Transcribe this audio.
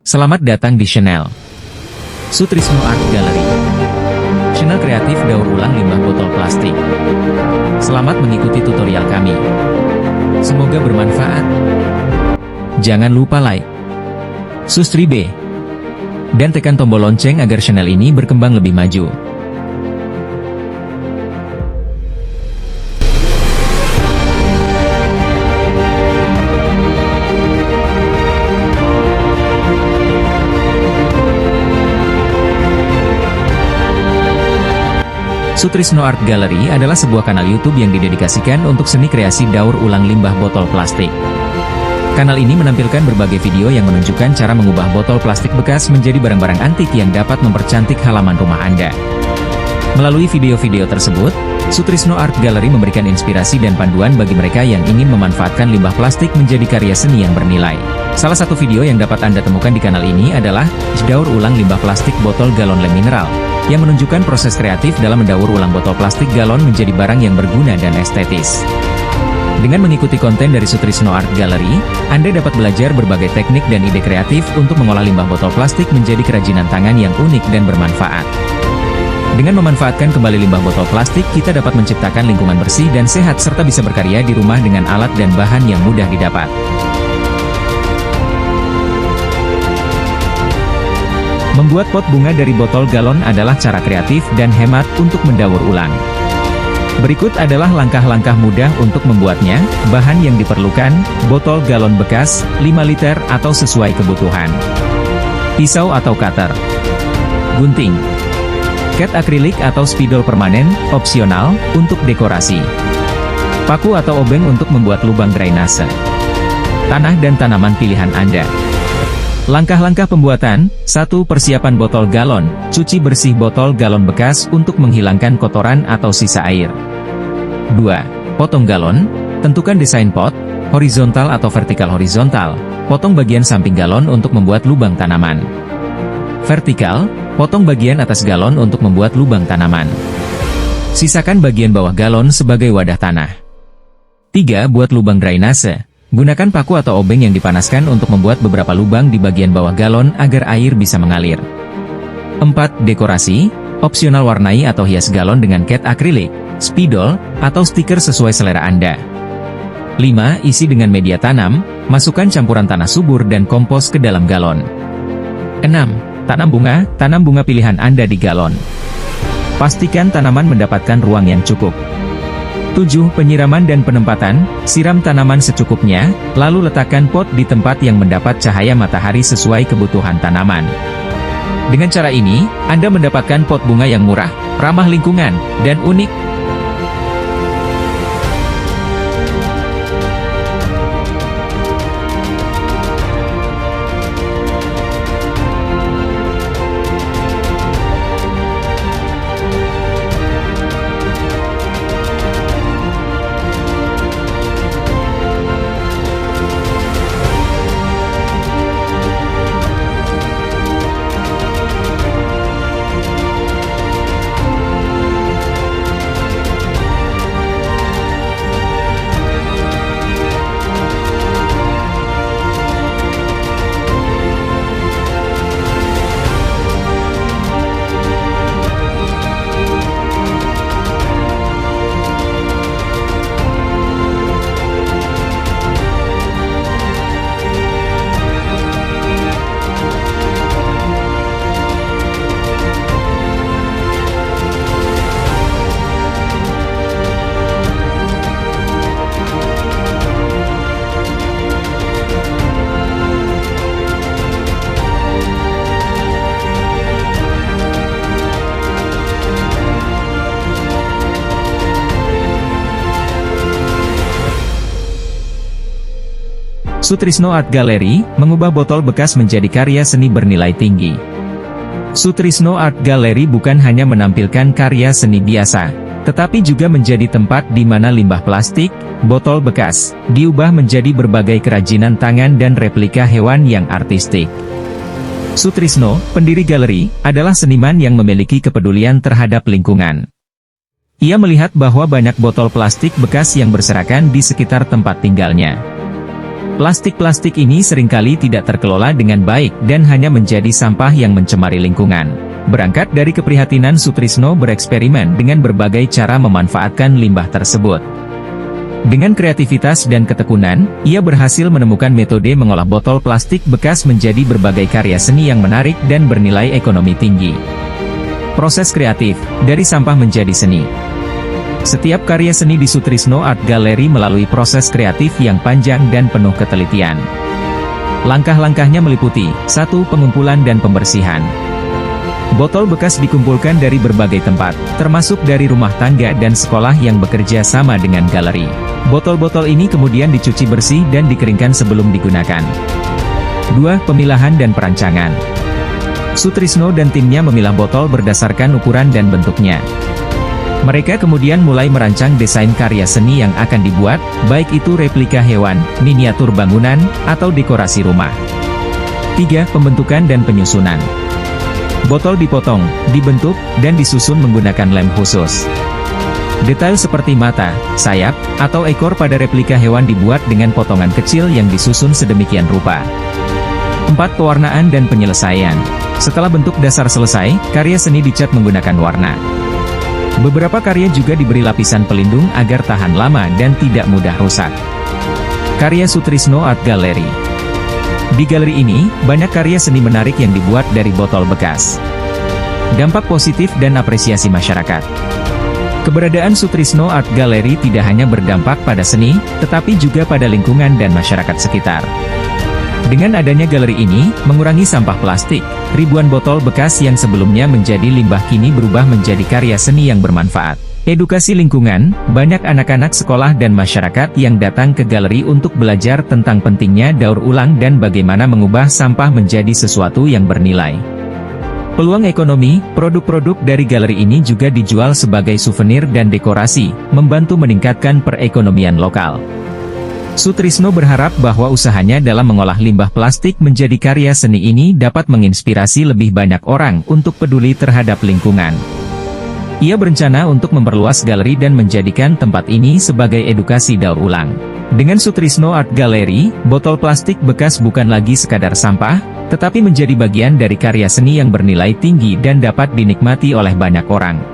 Selamat datang di channel Sutrisno Art Gallery, channel kreatif daur ulang limbah botol plastik. Selamat mengikuti tutorial kami. Semoga bermanfaat. Jangan lupa like, subscribe, dan tekan tombol lonceng agar channel ini berkembang lebih maju. Sutrisno Art Gallery adalah sebuah kanal YouTube yang didedikasikan untuk seni kreasi daur ulang limbah botol plastik. Kanal ini menampilkan berbagai video yang menunjukkan cara mengubah botol plastik bekas menjadi barang-barang antik yang dapat mempercantik halaman rumah Anda. Melalui video-video tersebut, Sutrisno Art Gallery memberikan inspirasi dan panduan bagi mereka yang ingin memanfaatkan limbah plastik menjadi karya seni yang bernilai. Salah satu video yang dapat Anda temukan di kanal ini adalah daur ulang limbah plastik botol galon lem mineral, yang menunjukkan proses kreatif dalam mendaur ulang botol plastik galon menjadi barang yang berguna dan estetis. Dengan mengikuti konten dari Sutrisno Art Gallery, Anda dapat belajar berbagai teknik dan ide kreatif untuk mengolah limbah botol plastik menjadi kerajinan tangan yang unik dan bermanfaat. Dengan memanfaatkan kembali limbah botol plastik, kita dapat menciptakan lingkungan bersih dan sehat serta bisa berkarya di rumah dengan alat dan bahan yang mudah didapat. Membuat pot bunga dari botol galon adalah cara kreatif dan hemat untuk mendaur ulang. Berikut adalah langkah-langkah mudah untuk membuatnya. Bahan yang diperlukan: botol galon bekas, 5 liter atau sesuai kebutuhan. Pisau atau cutter. Gunting. Cat akrilik atau spidol permanen, opsional, untuk dekorasi. Paku atau obeng untuk membuat lubang drainase. Tanah dan tanaman pilihan Anda. Langkah-langkah pembuatan: 1. Persiapan botol galon. Cuci bersih botol galon bekas untuk menghilangkan kotoran atau sisa air. 2. Potong galon. Tentukan desain pot, horizontal atau vertikal horizontal. Potong bagian samping galon untuk membuat lubang tanaman. Vertikal, potong bagian atas galon untuk membuat lubang tanaman. Sisakan bagian bawah galon sebagai wadah tanah. 3. Buat lubang drainase. Gunakan paku atau obeng yang dipanaskan untuk membuat beberapa lubang di bagian bawah galon agar air bisa mengalir. 4. Dekorasi. Opsional, warnai atau hias galon dengan cat akrilik, spidol, atau stiker sesuai selera Anda. 5. Isi dengan media tanam. Masukkan campuran tanah subur dan kompos ke dalam galon. 6. Tanam bunga pilihan Anda di galon. Pastikan tanaman mendapatkan ruang yang cukup. 7. Penyiraman dan penempatan. Siram tanaman secukupnya, lalu letakkan pot di tempat yang mendapat cahaya matahari sesuai kebutuhan tanaman. Dengan cara ini, Anda mendapatkan pot bunga yang murah, ramah lingkungan, dan unik. Sutrisno Art Gallery, mengubah botol bekas menjadi karya seni bernilai tinggi. Sutrisno Art Gallery bukan hanya menampilkan karya seni biasa, tetapi juga menjadi tempat di mana limbah plastik, botol bekas, diubah menjadi berbagai kerajinan tangan dan replika hewan yang artistik. Sutrisno, pendiri galeri, adalah seniman yang memiliki kepedulian terhadap lingkungan. Ia melihat bahwa banyak botol plastik bekas yang berserakan di sekitar tempat tinggalnya. Plastik-plastik ini seringkali tidak terkelola dengan baik dan hanya menjadi sampah yang mencemari lingkungan. Berangkat dari keprihatinan, Sutrisno bereksperimen dengan berbagai cara memanfaatkan limbah tersebut. Dengan kreativitas dan ketekunan, ia berhasil menemukan metode mengolah botol plastik bekas menjadi berbagai karya seni yang menarik dan bernilai ekonomi tinggi. Proses kreatif, dari sampah menjadi seni. Setiap karya seni di Sutrisno Art Gallery melalui proses kreatif yang panjang dan penuh ketelitian. Langkah-langkahnya meliputi: 1. Pengumpulan dan pembersihan. Botol bekas dikumpulkan dari berbagai tempat, termasuk dari rumah tangga dan sekolah yang bekerja sama dengan galeri. Botol-botol ini kemudian dicuci bersih dan dikeringkan sebelum digunakan. 2. Pemilahan dan perancangan. Sutrisno dan timnya memilah botol berdasarkan ukuran dan bentuknya. Mereka kemudian mulai merancang desain karya seni yang akan dibuat, baik itu replika hewan, miniatur bangunan, atau dekorasi rumah. 3. Pembentukan dan penyusunan. Botol dipotong, dibentuk, dan disusun menggunakan lem khusus. Detail seperti mata, sayap, atau ekor pada replika hewan dibuat dengan potongan kecil yang disusun sedemikian rupa. 4. Pewarnaan dan penyelesaian. Setelah bentuk dasar selesai, karya seni dicat menggunakan warna. Beberapa karya juga diberi lapisan pelindung agar tahan lama dan tidak mudah rusak. Karya Sutrisno Art Gallery. Di galeri ini, banyak karya seni menarik yang dibuat dari botol bekas. Dampak positif dan apresiasi masyarakat. Keberadaan Sutrisno Art Gallery tidak hanya berdampak pada seni, tetapi juga pada lingkungan dan masyarakat sekitar. Dengan adanya galeri ini, mengurangi sampah plastik, ribuan botol bekas yang sebelumnya menjadi limbah kini berubah menjadi karya seni yang bermanfaat. Edukasi lingkungan, banyak anak-anak sekolah dan masyarakat yang datang ke galeri untuk belajar tentang pentingnya daur ulang dan bagaimana mengubah sampah menjadi sesuatu yang bernilai. Peluang ekonomi, produk-produk dari galeri ini juga dijual sebagai souvenir dan dekorasi, membantu meningkatkan perekonomian lokal. Sutrisno berharap bahwa usahanya dalam mengolah limbah plastik menjadi karya seni ini dapat menginspirasi lebih banyak orang untuk peduli terhadap lingkungan. Ia berencana untuk memperluas galeri dan menjadikan tempat ini sebagai edukasi daur ulang. Dengan Sutrisno Art Gallery, botol plastik bekas bukan lagi sekadar sampah, tetapi menjadi bagian dari karya seni yang bernilai tinggi dan dapat dinikmati oleh banyak orang.